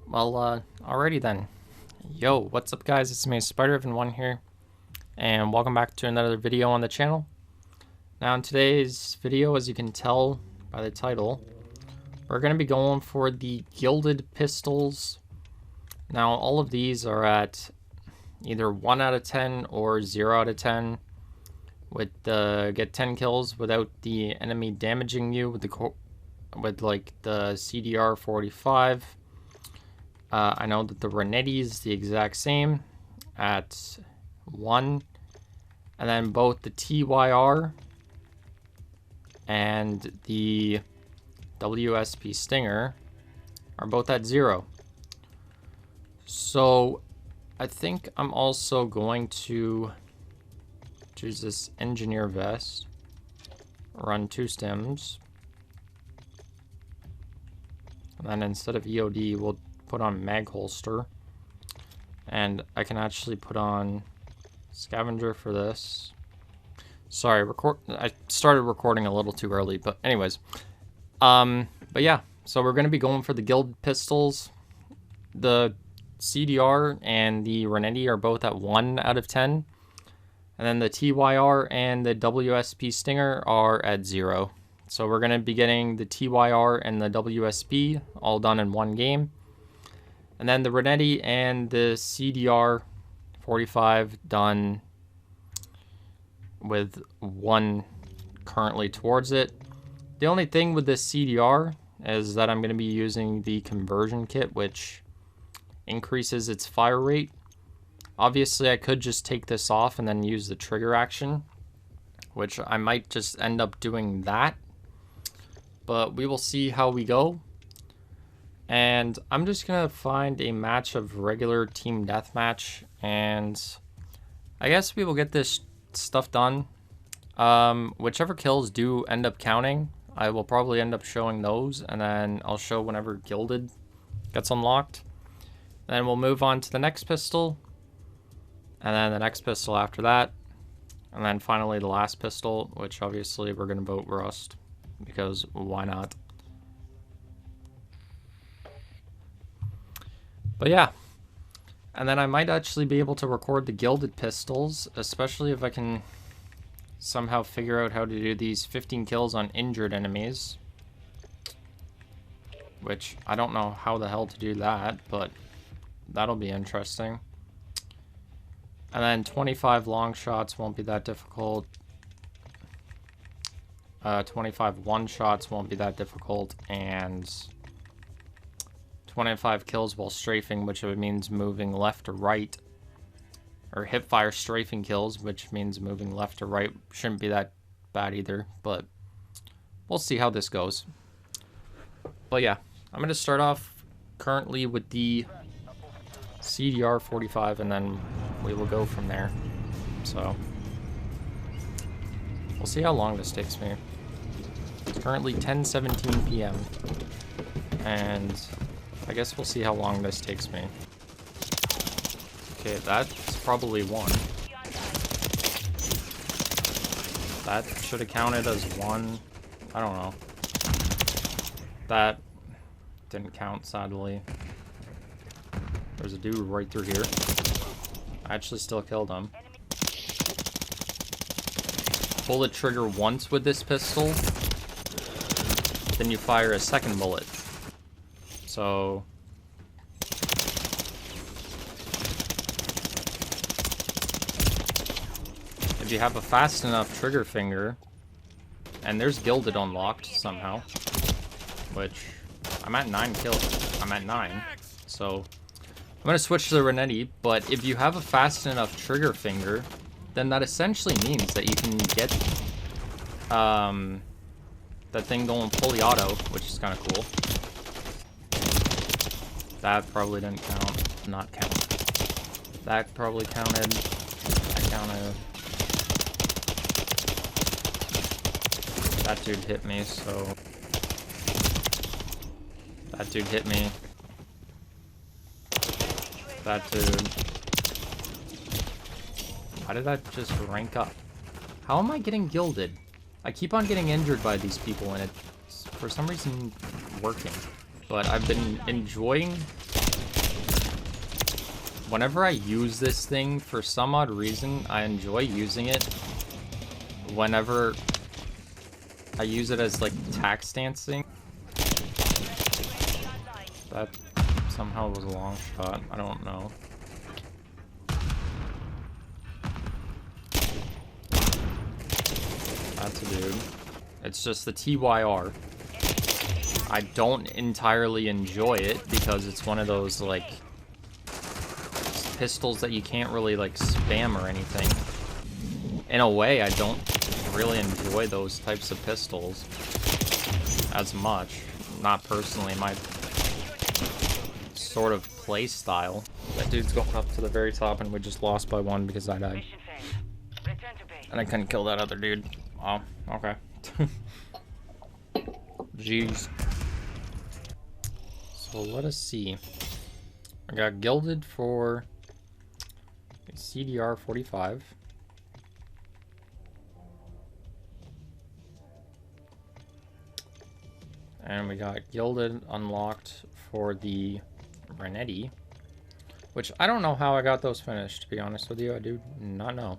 Well, alrighty then. Yo, what's up guys? It's me, Spider-Evan1 here, and welcome back to another video on the channel. Now in today's video, as you can tell by the title, we're going to be going for the Gilded pistols. Now all of these are at either 1 out of 10 or 0 out of 10, with get 10 kills without the enemy damaging you with the CDR 45. I know that the Renetti is the exact same at 1, and then both the TYR and the WSP Stinger are both at 0. So I think I'm also going to choose this engineer vest, run 2 stims, and then instead of EOD we'll put on mag holster, and I can actually put on scavenger for this. Sorry, I started recording a little too early, but anyways, but yeah, so we're going to be going for the Gilded pistols. The CDR and the Renetti are both at 1 out of 10, and then the TYR and the WSP Stinger are at 0. So we're going to be getting the TYR and the WSP all done in one game. And then the Renetti and the CDR 45 done with 1 currently towards it. The only thing with this CDR is that I'm going to be using the conversion kit, which increases its fire rate. Obviously, I could just take this off and then use the trigger action, which I might just end up doing that. But we will see how we go. And I'm just going to find a match of regular team deathmatch, and I guess we will get this stuff done. Whichever kills do end up counting, I will probably end up showing those, and then I'll show whenever Gilded gets unlocked. Then we'll move on to the next pistol, and then the next pistol after that, and then finally the last pistol, which obviously we're going to vote Rust, because why not? But yeah, and then I might actually be able to record the Gilded pistols, especially if I can somehow figure out how to do these 15 kills on injured enemies. Which, I don't know how the hell to do that, but that'll be interesting. And then 25 long shots won't be that difficult. 25 one shots won't be that difficult, and 25 kills while strafing, which means moving left to right, or hipfire strafing kills, which means moving left to right, shouldn't be that bad either, but we'll see how this goes. But yeah, I'm going to start off currently with the CDR 45, and then we will go from there. So we'll see how long this takes me. It's currently 10:17 p.m. and I guess we'll see how long this takes me. Okay, that's probably 1. That should have counted as 1. I don't know. That didn't count, sadly. There's a dude right through here. I actually still killed him. Pull the trigger once with this pistol, then you fire a second bullet. So if you have a fast enough trigger finger, and there's Gilded unlocked somehow, which I'm at 9 kills. I'm at 9. So I'm going to switch to the Renetti, but if you have a fast enough trigger finger, then that essentially means that you can get that thing going fully auto, which is kind of cool. That probably didn't count. Not count. That probably counted. That counted. That dude hit me, so... That dude hit me. That dude... Why did that just rank up? How am I getting Gilded? I keep on getting injured by these people, and it's for some reason working. But I've been enjoying whenever I use this thing, for some odd reason, I enjoy using it whenever I use it as, like, tack stancing. That somehow was a long shot. I don't know. That's a dude. It's just the TYR. I don't entirely enjoy it because it's one of those, like, pistols that you can't really, like, spam or anything. In a way, I don't really enjoy those types of pistols as much. Not personally, my sort of play style. That dude's going up to the very top and we just lost by 1 because I died. And I couldn't kill that other dude. Oh, okay. Jeez. So let us see. I got Gilded for CDR 45. And we got Gilded unlocked for the Renetti, which I don't know how I got those finished, to be honest with you. I do not know.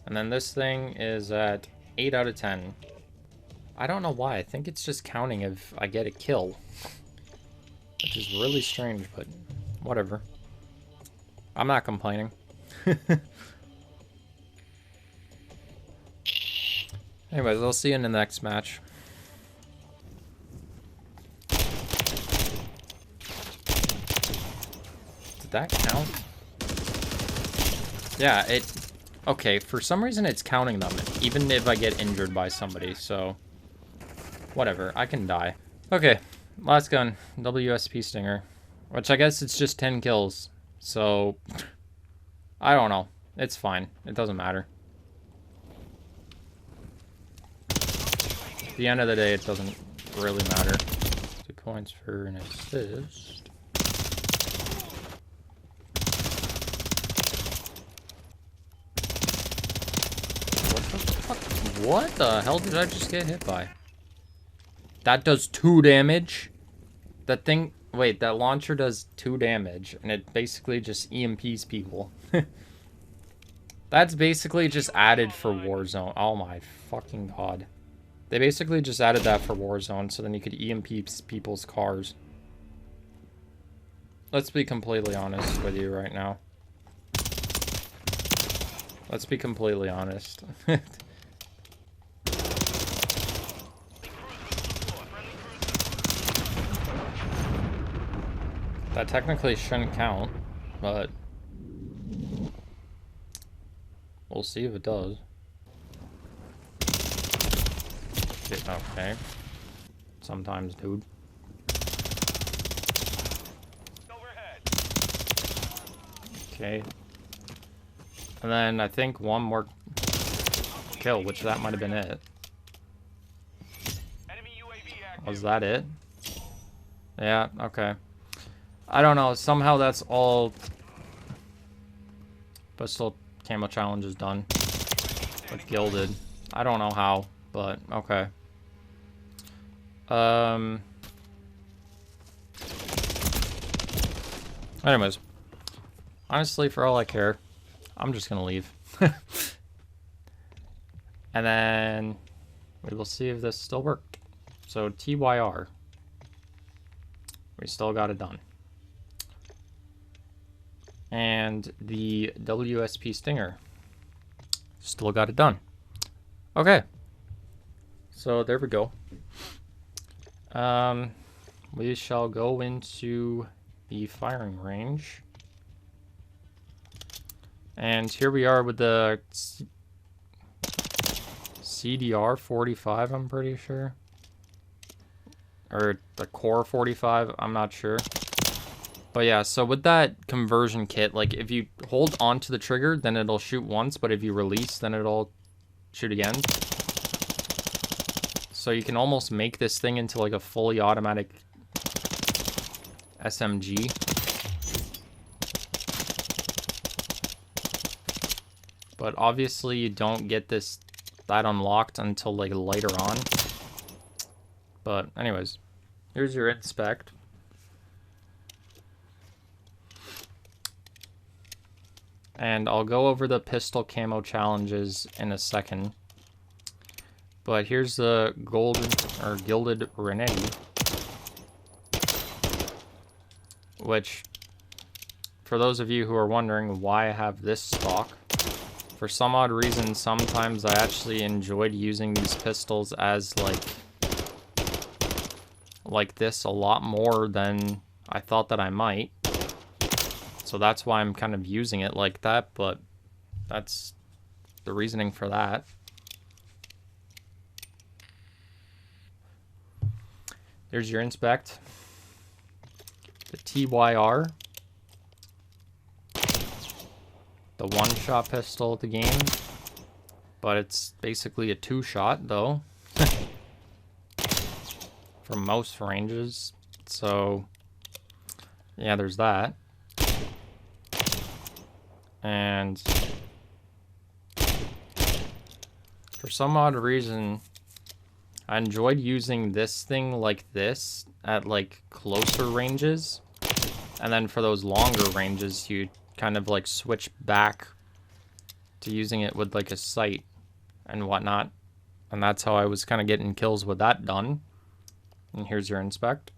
And then this thing is at 8 out of 10. I don't know why. I think it's just counting if I get a kill, which is really strange, but whatever. I'm not complaining. Anyways, I'll see you in the next match. Did that count? Yeah, it... Okay, for some reason it's counting them, even if I get injured by somebody, so... Whatever, I can die. Okay, last gun, WSP Stinger. Which I guess it's just 10 kills, so... I don't know. It's fine. It doesn't matter. At the end of the day, it doesn't really matter. 2 points for an assist. What the fuck? What the hell did I just get hit by? That does 2 damage? That thing... Wait, that launcher does 2 damage, and it basically just EMPs people. That's basically just added for Warzone. Oh my fucking god. They basically just added that for Warzone, so then you could EMP people's cars. Let's be completely honest with you right now. Let's be completely honest. That technically shouldn't count, but we'll see if it does. Okay. Sometimes, dude. Okay. And then I think one more kill, which that might have been it. Was that it? Yeah, okay. I don't know, somehow that's all. But still, camo challenge is done. With Gilded. I don't know how, but okay. Anyways. Honestly, for all I care, I'm just gonna leave. And then we will see if this still worked. So TYR. We still got it done. And the WSP Stinger. Still got it done. Okay. So there we go. We shall go into the firing range. And here we are with the CDR 45, I'm pretty sure. Or the Core 45, I'm not sure. But yeah, so with that conversion kit, like if you hold onto the trigger, then it'll shoot once, but if you release, then it'll shoot again. So you can almost make this thing into like a fully automatic SMG. But obviously you don't get that unlocked until like later on. But anyways, here's your inspect. And I'll go over the pistol camo challenges in a second. But here's the Gilded Renetti, which, for those of you who are wondering why I have this stock, for some odd reason, sometimes I actually enjoyed using these pistols as like this a lot more than I thought that I might. So that's why I'm kind of using it like that, but that's the reasoning for that. There's your inspect. The TYR. The one-shot pistol of the game. But it's basically a two-shot, though. For most ranges. So, yeah, there's that. And for some odd reason, I enjoyed using this thing like this at like closer ranges. And then for those longer ranges, you kind of like switch back to using it with like a sight and whatnot. And that's how I was kind of getting kills with that done. And here's your inspect.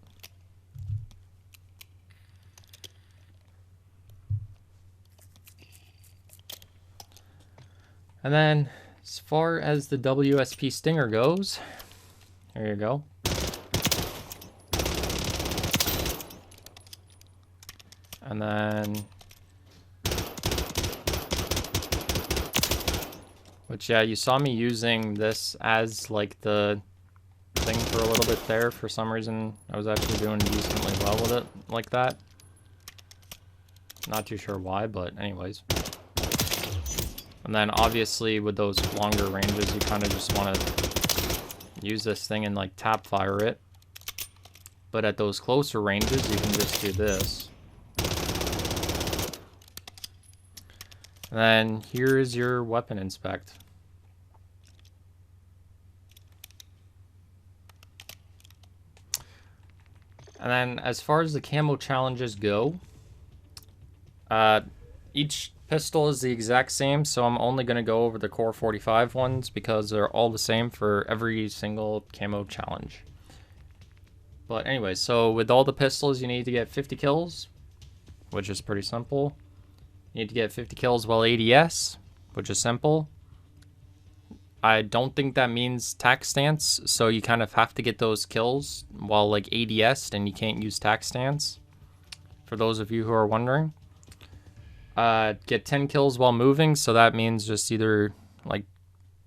And then as far as the WSP Stinger goes, here you go. And then, which, yeah, you saw me using this as like the thing for a little bit there. For some reason, I was actually doing decently well with it like that. Not too sure why, but anyways. And then obviously with those longer ranges, you kind of just want to use this thing and like tap fire it. But at those closer ranges, you can just do this. And then here is your weapon inspect. And then as far as the camo challenges go, each pistol is the exact same, so I'm only going to go over the Core 45 ones because they're all the same for every single camo challenge. But anyway, so with all the pistols, you need to get 50 kills, which is pretty simple. You need to get 50 kills while ADS, which is simple. I don't think that means tac stance, so you kind of have to get those kills while like ADS'd, and you can't use tac stance, for those of you who are wondering. Get 10 kills while moving, so that means just either like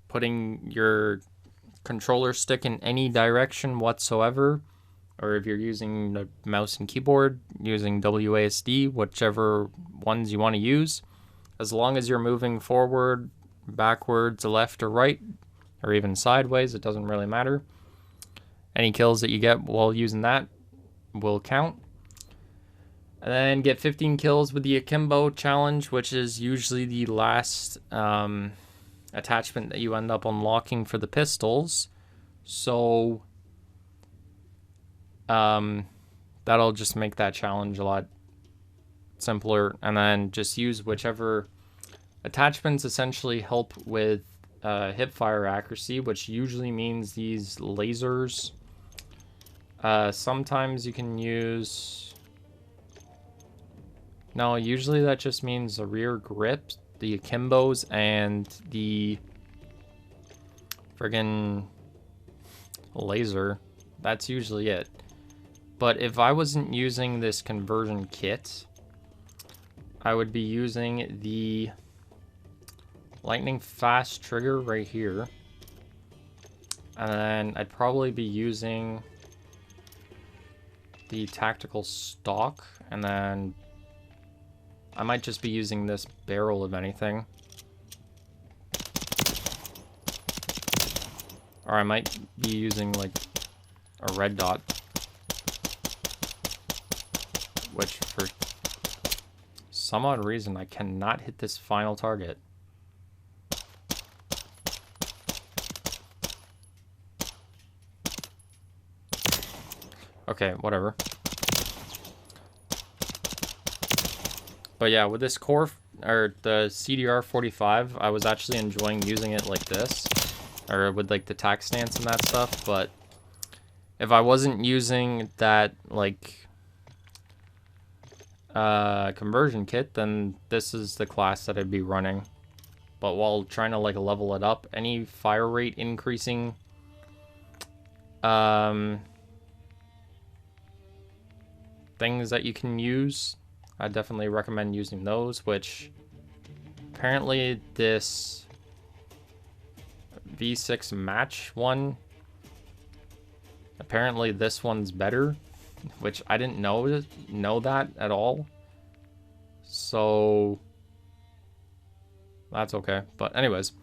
putting your controller stick in any direction whatsoever, or if you're using the mouse and keyboard, using WASD, whichever ones you want to use. As long as you're moving forward, backwards, left or right, or even sideways, it doesn't really matter. Any kills that you get while using that will count. And then get 15 kills with the Akimbo challenge, which is usually the last attachment that you end up unlocking for the pistols. So that'll just make that challenge a lot simpler. And then just use whichever attachments essentially help with hip fire accuracy, which usually means these lasers. Sometimes you can use... No, usually that just means the rear grip, the Akimbos, and the friggin' laser. That's usually it. But if I wasn't using this conversion kit, I would be using the lightning fast trigger right here. And then I'd probably be using the tactical stock, and then I might just be using this barrel of anything. Or I might be using like a red dot, which for some odd reason I cannot hit this final target. Okay, whatever. But yeah, with this Core or the CDR45, I was actually enjoying using it like this, or with like the tack stance and that stuff, but if I wasn't using that like conversion kit, then this is the class that I'd be running. But while trying to like level it up, any fire rate increasing things that you can use, I definitely recommend using those, which apparently this V6 match one, apparently this one's better, which I didn't know that at all. So that's okay. But anyways,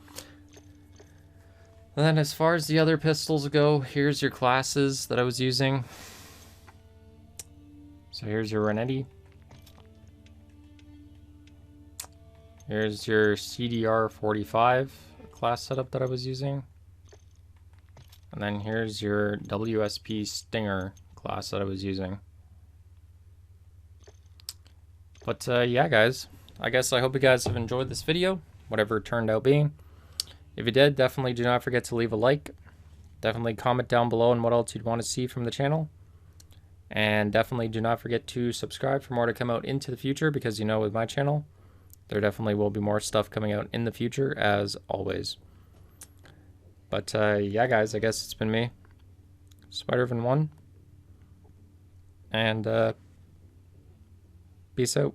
and then as far as the other pistols go, here's your classes that I was using. So here's your Renetti. Here's your CDR45 class setup that I was using. And then here's your WSP Stinger class that I was using. But yeah, guys, I guess I hope you guys have enjoyed this video, whatever it turned out being. If you did, definitely do not forget to leave a like. Definitely comment down below on what else you'd want to see from the channel. And definitely do not forget to subscribe for more to come out into the future, because you know with my channel, there definitely will be more stuff coming out in the future, as always. But yeah, guys, I guess it's been me, Spider-Van1, and peace out.